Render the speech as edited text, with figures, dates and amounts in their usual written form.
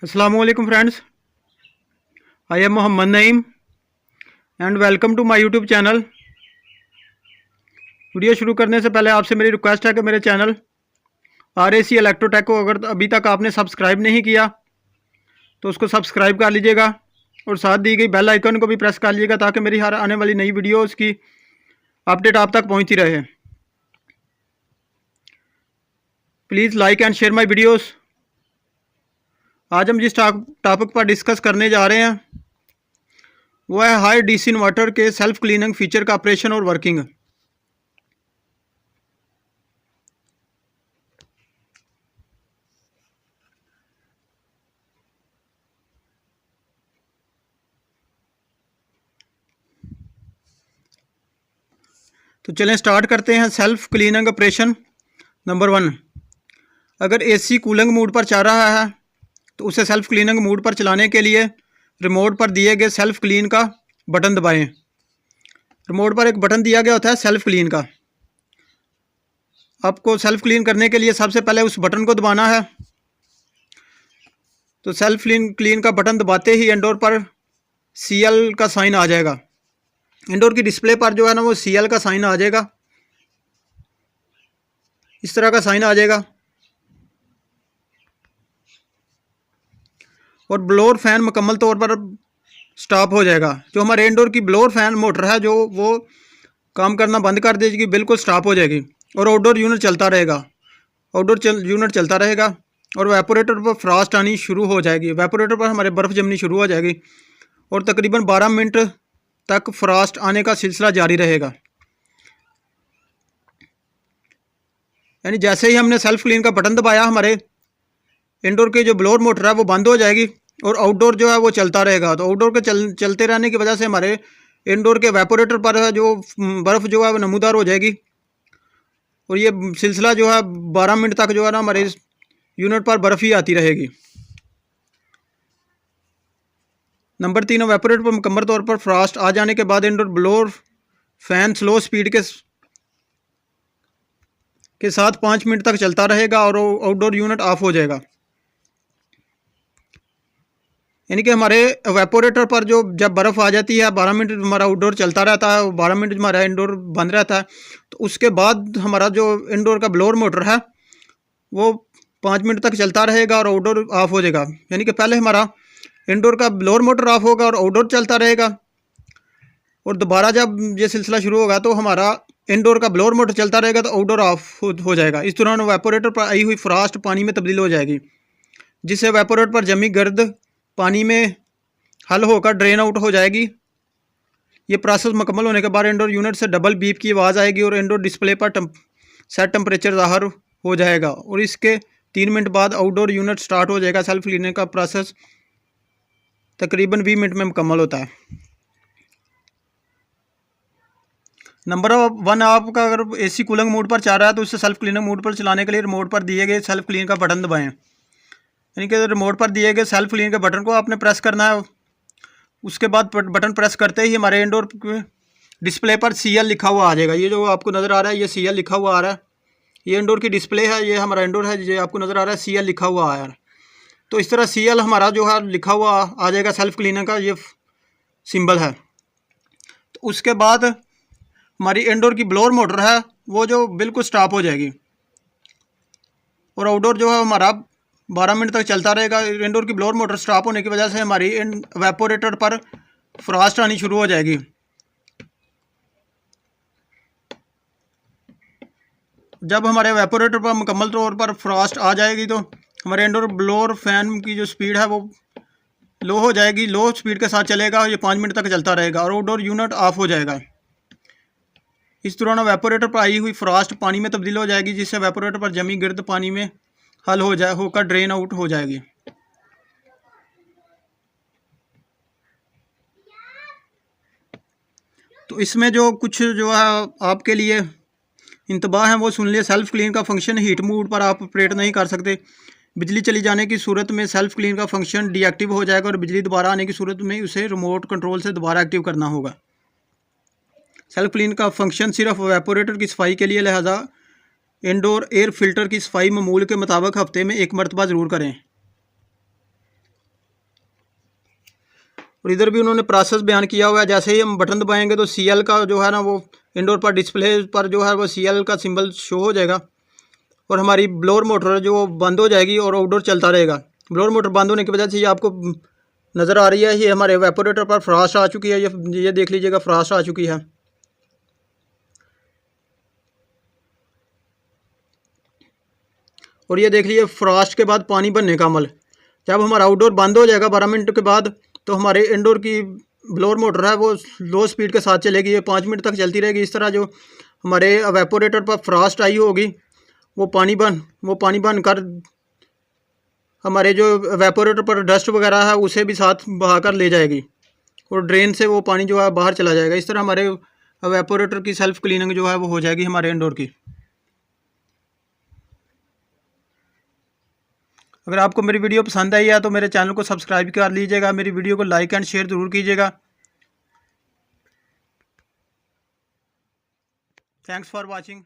Assalamualaikum friends, I am Mohammad Naeem and welcome to my YouTube channel. Video शुरू करने से पहले आपसे मेरी रिक्वेस्ट है कि मेरे चैनल RAC इलेक्ट्रोटेक को अगर अभी तक आपने सब्सक्राइब नहीं किया तो उसको सब्सक्राइब कर लीजिएगा और साथ दी गई बेल आइकन को भी प्रेस कर लीजिएगा ताकि मेरी हर आने वाली नई वीडियोस की अपडेट आप तक पहुंचती रहे। Please like and share my videos. आज हम जिस टॉपिक पर डिस्कस करने जा रहे हैं वो है हाई डीसी इन्वर्टर के सेल्फ क्लीनिंग फीचर का ऑपरेशन और वर्किंग। तो चलें स्टार्ट करते हैं। सेल्फ क्लीनिंग ऑपरेशन नंबर 1, अगर एसी कूलिंग मोड पर चल रहा है तो उसे सेल्फ क्लीनिंग मोड पर चलाने के लिए रिमोट पर दिए गए सेल्फ क्लीन का बटन दबाएं। रिमोट पर एक बटन दिया गया होता है सेल्फ क्लीन का। आपको सेल्फ क्लीन करने के लिए सबसे पहले उस बटन को दबाना है। तो सेल्फ क्लीन का बटन दबाते ही इंडोर पर CL का साइन आ जाएगा। इंडोर की डिस्प्ले पर जो है ना वो CL का साइन आ जाएगा, इस तरह का साइन आ जाएगा। और ब्लोअर फैन मुकम्मल तौर पर स्टॉप हो जाएगा। जो हमारे इंडोर की ब्लोअर फैन मोटर है जो वो काम करना बंद कर देगी, बिल्कुल स्टॉप हो जाएगी और आउटडोर यूनिट चलता रहेगा। यूनिट चलता रहेगा और वेपोरेटर पर फ्रॉस्ट आनी शुरू हो जाएगी। वेपोरेटर पर हमारे बर्फ़ जमनी शुरू हो जाएगी और तकरीबन 12 मिनट तक फ्रॉस्ट आने का सिलसिला जारी रहेगा। यानी जैसे ही हमने सेल्फ क्लीन का बटन दबाया हमारे इंडोर की जो ब्लोअर मोटर है वो बंद हो जाएगी और आउटडोर जो है वो चलता रहेगा। तो आउटडोर के चलते रहने की वजह से हमारे इंडोर के वेपोरेटर पर जो बर्फ़ जो है वो नमूदार हो जाएगी और ये सिलसिला जो है 12 मिनट तक जो है ना हमारे यूनिट पर बर्फ़ ही आती रहेगी। नंबर 3, वेपोरेटर पर मुकम्मल तौर पर फ्रॉस्ट आ जाने के बाद indoor blower fan slow speed के साथ 5 मिनट तक चलता रहेगा और आउटडोर यूनिट ऑफ हो जाएगा। यानी कि हमारे वेपोरेटर पर जो जब बर्फ़ आ जाती है 12 मिनट हमारा आउटडोर चलता रहता है, 12 मिनट हमारा इंडोर बंद रहता है। तो उसके बाद हमारा जो इंडोर का ब्लोअर मोटर है वो 5 मिनट तक चलता रहेगा और आउटडोर ऑफ हो जाएगा। यानी कि पहले हमारा इंडोर का ब्लोअर मोटर ऑफ होगा और आउटडोर चलता रहेगा और दोबारा जब ये सिलसिला शुरू होगा तो हमारा इंडोर का ब्लोअर मोटर चलता रहेगा तो आउटडोर ऑफ हो जाएगा। इस दौरान वेपोरेटर पर आई हुई फ्रॉस्ट पानी में तब्दील हो जाएगी, जिससे वेपोरेटर पर जमी गर्द पानी में हल होकर ड्रेन आउट हो जाएगी। ये प्रोसेस मुकम्मल होने के बाद इंडोर यूनिट से डबल बीप की आवाज़ आएगी और इंडोर डिस्प्ले पर सेट टेम्परेचर ज़ाहिर हो जाएगा और इसके 3 मिनट बाद आउटडोर यूनिट स्टार्ट हो जाएगा। सेल्फ क्लीनिंग का प्रोसेस तकरीबन 20 मिनट में मुकम्मल होता है। नंबर 1, आपका अगर AC कूलिंग मोड पर चल रहा है तो उसे सेल्फ क्लीनिंग मोड पर चलाने के लिए रिमोट पर दिए गए सेल्फ क्लीन का बटन दबाएं। यानी कि रिमोट पर दिए गए सेल्फ क्लीन के बटन को आपने प्रेस करना है। उसके बाद बटन प्रेस करते ही हमारे इंडोर डिस्प्ले पर CL लिखा हुआ आ जाएगा। ये जो आपको नज़र आ रहा है ये CL लिखा हुआ आ रहा है। ये इंडोर की डिस्प्ले है, ये हमारा इंडोर है, ये आपको नज़र आ रहा है CL लिखा हुआ आ रहा है। तो इस तरह CL हमारा जो है लिखा हुआ आ जाएगा, सेल्फ क्लीनर का ये सिंबल है। तो उसके बाद हमारी इंडोर की ब्लोअर मोटर है वो जो बिल्कुल स्टॉप हो जाएगी और आउटडोर जो है हमारा 12 मिनट तक चलता रहेगा। इंडोर की ब्लोअर मोटर स्टॉप होने की वजह से हमारी वेपोरेटर पर फ्रॉस्ट आनी शुरू हो जाएगी। जब हमारे वेपोरेटर पर मुकम्मल तौर पर फ्रॉस्ट आ जाएगी तो हमारे इंडोर ब्लोअर फैन की जो स्पीड है वो लो हो जाएगी, लो स्पीड के साथ चलेगा। ये 5 मिनट तक चलता रहेगा और आउटडोर यूनिट ऑफ हो जाएगा। इस दौरान वेपोरेटर पर आई हुई फ्रॉस्ट पानी में तब्दील हो जाएगी, जिससे वेपोरेटर पर जमी गिर्द पानी में हल होकर ड्रेन आउट हो जाएगी। तो इसमें जो कुछ जो है आपके लिए इंतबाह है वो सुन लिए। सेल्फ क्लीन का फंक्शन हीट मोड पर आप ऑपरेट नहीं कर सकते। बिजली चली जाने की सूरत में सेल्फ क्लीन का फंक्शन डीएक्टिव हो जाएगा और बिजली दोबारा आने की सूरत में उसे रिमोट कंट्रोल से दोबारा एक्टिव करना होगा। सेल्फ क्लीन का फंक्शन सिर्फ वेपोरेटर की सफाई के लिए, लिहाजा इंडोर एयर फिल्टर की सफाई मामूल के मुताबिक हफ्ते में 1 मरतबा ज़रूर करें। और इधर भी उन्होंने प्रोसेस बयान किया हुआ है। जैसे ही हम बटन दबाएंगे तो CL का जो है ना वो इंडोर पर डिस्प्ले पर जो है वो CL का सिंबल शो हो जाएगा और हमारी ब्लोअर मोटर जो वो बंद हो जाएगी और आउटडोर चलता रहेगा। ब्लोअर मोटर बंद होने की वजह से ये आपको नज़र आ रही है, ये हमारे वेपोरेटर पर फ्रॉस्ट आ चुकी है। ये देख लीजिएगा, फ्रॉस्ट आ चुकी है। और ये देख लीजिए फ्रॉस्ट के बाद पानी बनने का अमल। जब हमारा आउटडोर बंद हो जाएगा 12 मिनट के बाद, तो हमारे इंडोर की ब्लोअर मोटर है वो लो स्पीड के साथ चलेगी। ये 5 मिनट तक चलती रहेगी। इस तरह जो हमारे वेपोरेटर पर फ्रॉस्ट आई होगी वो पानी बन कर हमारे जो वेपोरेटर पर डस्ट वगैरह है उसे भी साथ बहा कर ले जाएगी और ड्रेन से वो पानी जो है बाहर चला जाएगा। इस तरह हमारे वेपोरेटर की सेल्फ क्लीनिंग जो है वो हो जाएगी हमारे इंडोर की। अगर आपको मेरी वीडियो पसंद आई है तो मेरे चैनल को सब्सक्राइब कर लीजिएगा, मेरी वीडियो को लाइक एंड शेयर ज़रूर कीजिएगा। Thanks for watching.